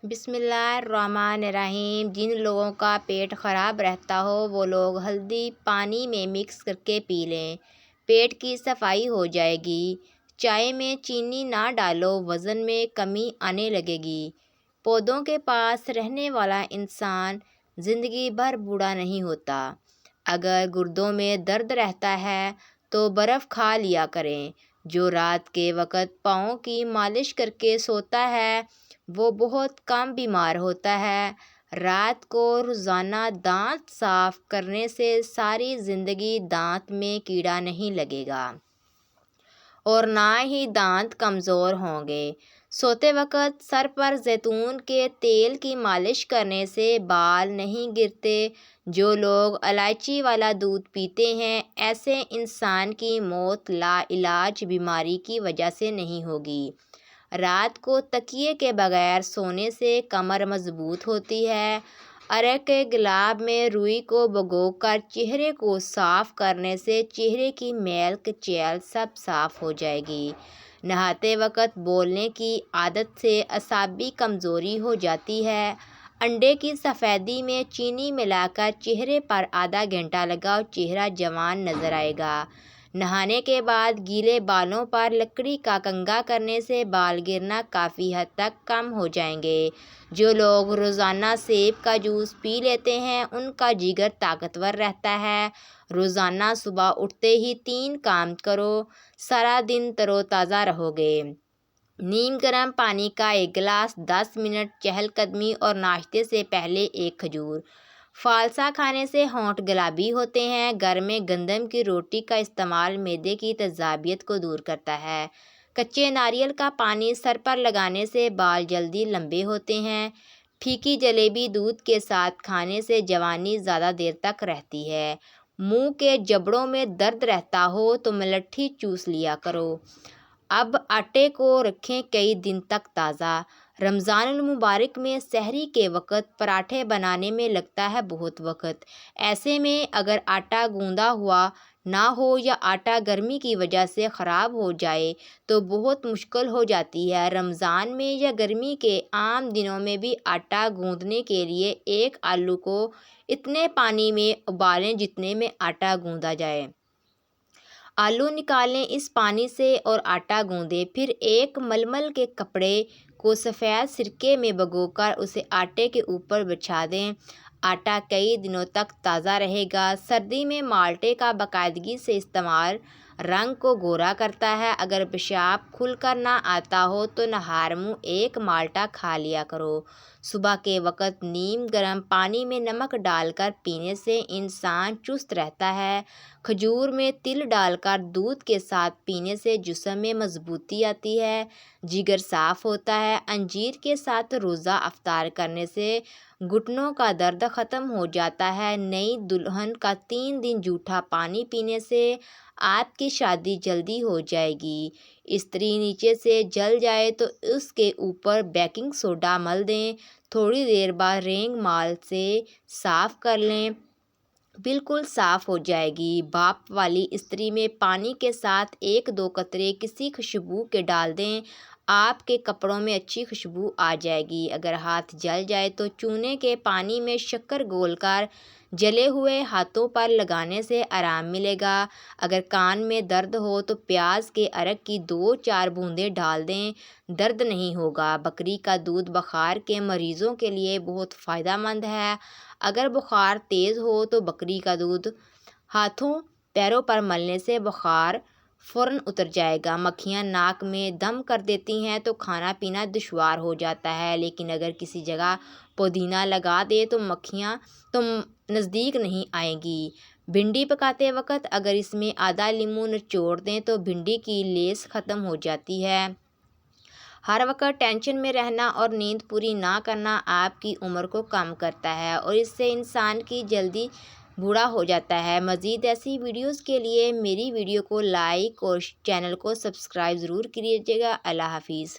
بسم اللہ الرحمن الرحیم۔ جن لوگوں کا پیٹ خراب رہتا ہو وہ لوگ ہلدی پانی میں مکس کر کے پی لیں، پیٹ کی صفائی ہو جائے گی۔ چائے میں چینی نہ ڈالو، وزن میں کمی آنے لگے گی۔ پودوں کے پاس رہنے والا انسان زندگی بھر بوڑھا نہیں ہوتا۔ اگر گردوں میں درد رہتا ہے تو برف کھا لیا کریں۔ جو رات کے وقت پاؤں کی مالش کر کے سوتا ہے وہ بہت کم بیمار ہوتا ہے۔ رات کو روزانہ دانت صاف کرنے سے ساری زندگی دانت میں کیڑا نہیں لگے گا اور نہ ہی دانت کمزور ہوں گے۔ سوتے وقت سر پر زیتون کے تیل کی مالش کرنے سے بال نہیں گرتے۔ جو لوگ الائچی والا دودھ پیتے ہیں ایسے انسان کی موت لا علاج بیماری کی وجہ سے نہیں ہوگی۔ رات کو تکیے کے بغیر سونے سے کمر مضبوط ہوتی ہے۔ ارق کے گلاب میں روئی کو بھگو کر چہرے کو صاف کرنے سے چہرے کی میل کچیل سب صاف ہو جائے گی۔ نہاتے وقت بولنے کی عادت سے اعصابی کمزوری ہو جاتی ہے۔ انڈے کی سفیدی میں چینی ملا کر چہرے پر آدھا گھنٹہ لگاؤ، چہرہ جوان نظر آئے گا۔ نہانے کے بعد گیلے بالوں پر لکڑی کا کنگھا کرنے سے بال گرنا کافی حد تک کم ہو جائیں گے۔ جو لوگ روزانہ سیب کا جوس پی لیتے ہیں ان کا جگر طاقتور رہتا ہے۔ روزانہ صبح اٹھتے ہی 3 کام کرو، سارا دن تر و تازہ رہو گے۔ نیم گرم پانی کا 1 گلاس، 10 منٹ چہل قدمی اور ناشتے سے پہلے 1 کھجور۔ فالسا کھانے سے ہونٹ گلابی ہوتے ہیں۔ گھر میں گندم کی روٹی کا استعمال معدے کی تیزابیت کو دور کرتا ہے۔ کچے ناریل کا پانی سر پر لگانے سے بال جلدی لمبے ہوتے ہیں۔ پھیکی جلیبی دودھ کے ساتھ کھانے سے جوانی زیادہ دیر تک رہتی ہے۔ منہ کے جبڑوں میں درد رہتا ہو تو ملٹھی چوس لیا کرو۔ اب آٹے کو رکھیں کئی دن تک تازہ۔ رمضان المبارک میں سحری کے وقت پراٹھے بنانے میں لگتا ہے بہت وقت۔ ایسے میں اگر آٹا گوندا ہوا نہ ہو یا آٹا گرمی کی وجہ سے خراب ہو جائے تو بہت مشکل ہو جاتی ہے۔ رمضان میں یا گرمی کے عام دنوں میں بھی آٹا گوندنے کے لیے 1 آلو کو اتنے پانی میں ابالیں جتنے میں آٹا گوندا جائے۔ آلو نکالیں اس پانی سے اور آٹا گوندیں۔ پھر ایک ململ کے کپڑے کو سفید سرکے میں بھگو کر اسے آٹے کے اوپر بچھا دیں۔ آٹا کئی دنوں تک تازہ رہے گا۔ سردی میں مالٹے کا باقاعدگی سے استعمال رنگ کو گورا کرتا ہے۔ اگر پیشاب کھل کر نہ آتا ہو تو نہار منہ 1 مالٹا کھا لیا کرو۔ صبح کے وقت نیم گرم پانی میں نمک ڈال کر پینے سے انسان چست رہتا ہے۔ کھجور میں تل ڈال کر دودھ کے ساتھ پینے سے جسم میں مضبوطی آتی ہے، جگر صاف ہوتا ہے۔ انجیر کے ساتھ روزہ افطار کرنے سے گھٹنوں کا درد ختم ہو جاتا ہے۔ نئی دلہن کا 3 دن جھوٹا پانی پینے سے آپ کی شادی جلدی ہو جائے گی۔ استری نیچے سے جل جائے تو اس کے اوپر بیکنگ سوڈا مل دیں، تھوڑی دیر بعد رینگ مال سے صاف کر لیں، بالکل صاف ہو جائے گی۔ بھاپ والی استری میں پانی کے ساتھ 1-2 قطرے کسی خوشبو کے ڈال دیں، آپ کے کپڑوں میں اچھی خوشبو آ جائے گی۔ اگر ہاتھ جل جائے تو چونے کے پانی میں شکر گھول کر جلے ہوئے ہاتھوں پر لگانے سے آرام ملے گا۔ اگر کان میں درد ہو تو پیاز کے عرق کی 2-4 بوندیں ڈال دیں، درد نہیں ہوگا۔ بکری کا دودھ بخار کے مریضوں کے لیے بہت فائدہ مند ہے۔ اگر بخار تیز ہو تو بکری کا دودھ ہاتھوں پیروں پر ملنے سے بخار فوراً اتر جائے گا۔ مکھیاں ناک میں دم کر دیتی ہیں تو کھانا پینا دشوار ہو جاتا ہے، لیکن اگر کسی جگہ پودینہ لگا دیں تو مکھیاں تو نزدیک نہیں آئیں گی۔ بھنڈی پکاتے وقت اگر اس میں آدھا لیموں نچوڑ دیں تو بھنڈی کی لیس ختم ہو جاتی ہے۔ ہر وقت ٹینشن میں رہنا اور نیند پوری نہ کرنا آپ کی عمر کو کم کرتا ہے اور اس سے انسان کی جلدی بوڑھا ہو جاتا ہے۔ مزید ایسی ویڈیوز کے لیے میری ویڈیو کو لائک اور چینل کو سبسکرائب ضرور کیجیے گا۔ اللہ حافظ۔